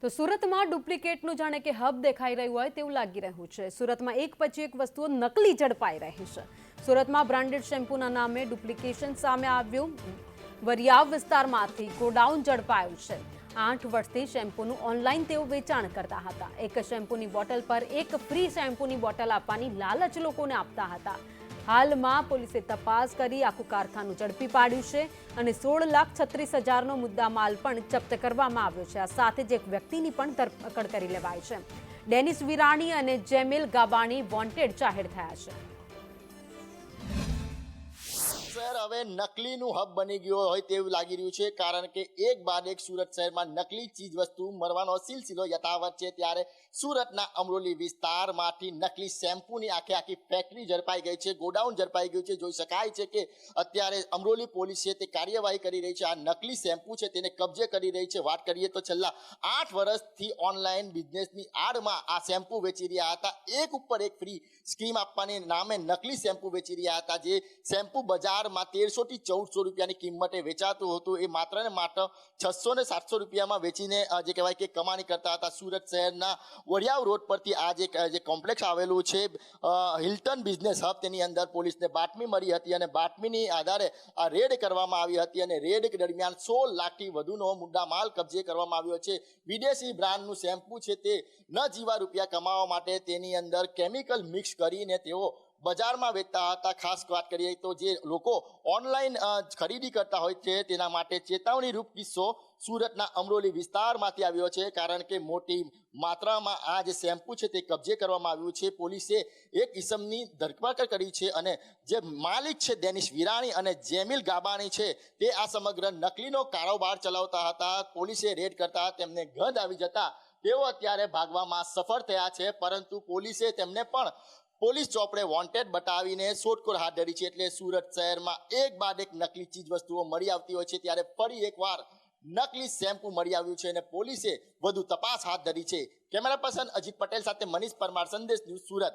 તો સુરતમાં ડુપ્લિકેટનું જાણે કે હબ દેખાઈ રહ્યું હોય તેવું લાગી રહ્યું છે। સુરતમાં એક પછી એક વસ્તુઓ નકલી ઝડપાઈ રહી છે। સુરતમાં બ્રાન્ડેડ શેમ્પૂના નામે ડુપ્લિકેશન સામે આવ્યું। વરિયાવ વિસ્તારમાંથી ગોડાઉન ઝડપાયું છે। 8 વર્ષથી શેમ્પૂનું ઓનલાઈન તેઓ વેચાણ કરતા હતા। એક શેમ્પૂની બોટલ પર એક ફ્રી શેમ્પૂની બોટલ આપવાની લાલચ લોકોને આપતા હતા। હાલમાં પોલીસે તપાસ કરી આખું કારખાનું ઝડપી પાડ્યું છે અને 16,36,000નો મુદ્દામાલ પણ જપ્ત કરવામાં આવ્યો છે। આ સાથે જ એક વ્યક્તિની પણ ધરપકડ કરી લેવાઈ છે। ડેનિસ વિરાણી અને જેમિલ ગાબાણી વોન્ટેડ જાહેર થયા છે। શહેર હવે નકલીનું હબ બની ગયો હોય તેવું લાગી રહ્યું છે, કારણ કે એક બાદ એક સુરત શહેરમાં નકલી ચીજ વસ્તુ મળવાનો સિલસિલો યથાવત છે। ત્યારે સુરતના અમરોલી વિસ્તારમાંથી નકલી શેમ્પૂની આખી ફેક્ટરી ઝડપાઈ ગઈ છે, ગોડાઉન ઝડપાઈ ગયું છે। જોઈ શકાય છે કે અત્યારે અમરોલી પોલીસ છે તે કાર્યવાહી કરી રહી છે। આ નકલી શેમ્પૂ છે તેને કબજે કરી રહી છે। વાત કરીએ તો છેલ્લા 8 વર્ષથી ઓનલાઈન બિઝનેસની આડમાં આ શેમ્પૂ વેચી રહ્યા હતા। એક ઉપર એક ફ્રી સ્કીમ આપવાની નામે નકલી શેમ્પૂ વેચી રહ્યા હતા। જે શેમ્પૂ બજારમાં 1300 થી 1400 રૂપિયાની કિંમતે વેચાતું હતું, એ માત્ર ને માત્ર 600 ને 700 રૂપિયામાં વેચીને જે કહેવાય કે કમાણી કરતા હતા। સુરત શહેરના વડિયાવ રોડ પરથી આ જે કોમ્પ્લેક્સ આવેલું છે હિલ્ટન બિઝનેસ હબ, તેની અંદર પોલીસને બાતમી મળી હતી અને બાતમીની આધારે આ રેડ કરવામાં આવી હતી અને રેડ દરમિયાન 16 લાખથી વધુનો મુદ્દામાલ કબજે કરવામાં આવ્યો છે। વિદેશી બ્રાન્ડનું શેમ્પૂ છે તે ન જીવા રૂપિયા કમાવા માટે તેની અંદર કેમિકલ મિક્સ કરીને તેઓ બજારમાં વેચતા હતા। ખાસ વાત કરીએ તો જે લોકો ઓનલાઈન ખરીદી કરતા હોય છે તેના માટે ચેતવણીરૂપ કિસ્સો સુરતના અમરોલી વિસ્તારમાંથી આવ્યો છે, કારણ કે મોટી માત્રામાં આ જે શેમ્પૂ છે તે કબજે કરવામાં આવ્યું છે। પોલીસે એક ઇસમની ધરપકડ કરી છે અને જે માલિક છે ડેનિસ વિરાણી અને જેમિલ ગાબાણી છે તે આ સમગ્ર નકલીનો કારોબાર ચલાવતા હતા। પોલીસે રેડ કરતા તેમને ગંધ આવી જતા તેઓ અત્યારે ભાગવામાં સફળ થયા છે, પરંતુ પોલીસે તેમને પણ પોલીસ ચોપડે વોન્ટેડ બતાવીને શોધખોળ હાથ ધરી છે। એટલે સુરત શહેરમાં એક બાદ એક નકલી ચીજ વસ્તુઓ મળી આવતી હોય છે, ત્યારે ફરી એકવાર નકલી શેમ્પૂ મળી આવ્યું છે અને પોલીસે વધુ તપાસ હાથ ધરી છે। કેમેરા પર્સન અજીત પટેલ સાથે મનીષ પરમાર, સંદેશ ન્યૂઝ, સુરત।